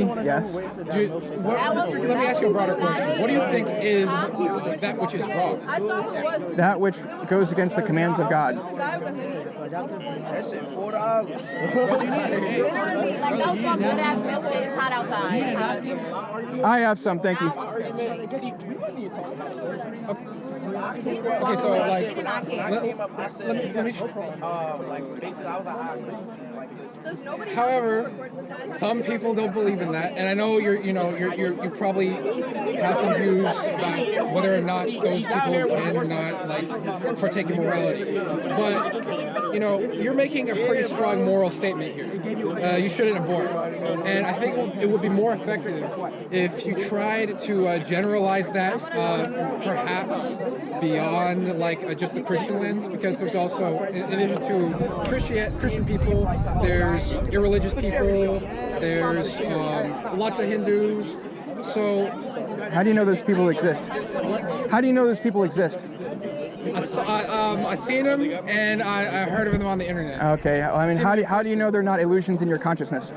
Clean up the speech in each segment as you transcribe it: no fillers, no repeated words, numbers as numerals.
infinity, yes. Let me ask you a broader question. What do you think is that which is wrong? That which goes against the commands of God. That shit $4. Literally, like those fuck good ass milkshakes hot outside. I have some, thank you. Okay, so like, When I came up, I said, like, basically, I was like, I agree. however, some people don't believe in that, and I know you probably have some views about whether or not those people can or not like partake in morality. But you're making a pretty strong moral statement here. You shouldn't abort, and I think it would be more effective if you tried to generalize that, perhaps beyond like just the Christian lens, because there's also, in addition to Christian people, there's irreligious people, there's lots of Hindus. So How do you know those people exist? How do you know those people exist? I seen them and I heard of them on the internet. Okay, I mean, how do you know they're not illusions in your consciousness?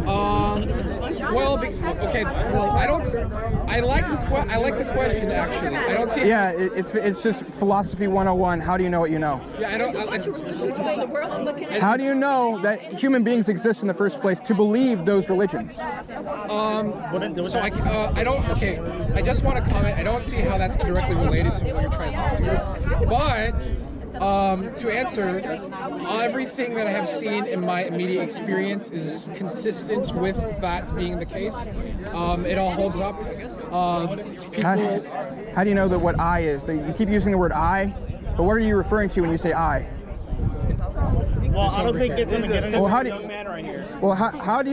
I like the question actually. I don't see. Yeah, it's just philosophy 101. How do you know what you know? Yeah, I don't. How do you know that human beings exist in the first place to believe those religions? So I don't. Okay, I just want to comment. I don't see how that's directly related to what you're trying to talk to, but. To answer, everything that I have seen in my immediate experience is consistent with that being the case. It all holds up. How do you know that what I is? You keep using the word I, but what are you referring to when you say I? Well, I don't think it's going to get into Well, the young man right here. Well, how do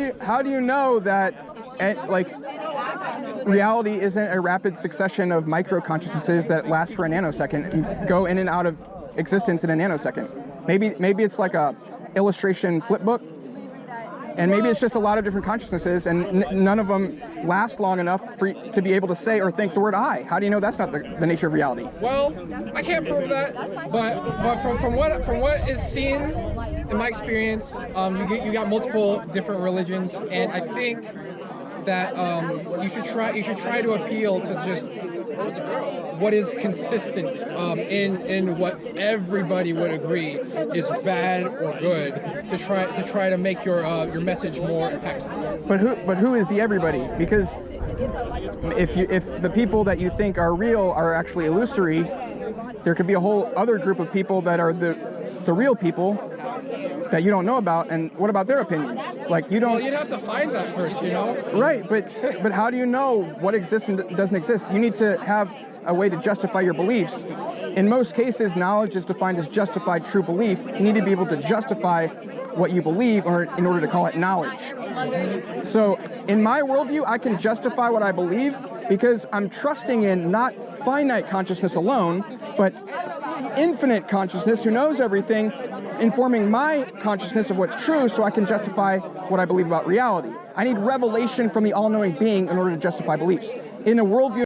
you know that, reality isn't a rapid succession of micro consciousnesses that last for a nanosecond and go in and out of existence in a nanosecond? Maybe it's like a illustration flip book, and maybe it's just a lot of different consciousnesses, and none of them last long enough for you to be able to say or think the word I. How do you know that's not the nature of reality? Well, I can't prove that, but from what is seen in my experience, you got multiple different religions, and I think that you should try to appeal to just what is consistent in what everybody would agree is bad or good, to try to make your message more impactful. But who is the everybody? Because if the people that you think are real are actually illusory, there could be a whole other group of people that are the real people that you don't know about, and what about their opinions? Like you don't. Well, you'd have to find that first, Right, but how do you know what exists and doesn't exist? You need to have a way to justify your beliefs. In most cases, knowledge is defined as justified true belief. You need to be able to justify what you believe in order to call it knowledge. So in my worldview, I can justify what I believe because I'm trusting in not finite consciousness alone, but infinite consciousness who knows everything, informing my consciousness of what's true so I can justify what I believe about reality. I need revelation from the all-knowing being in order to justify beliefs. In a worldview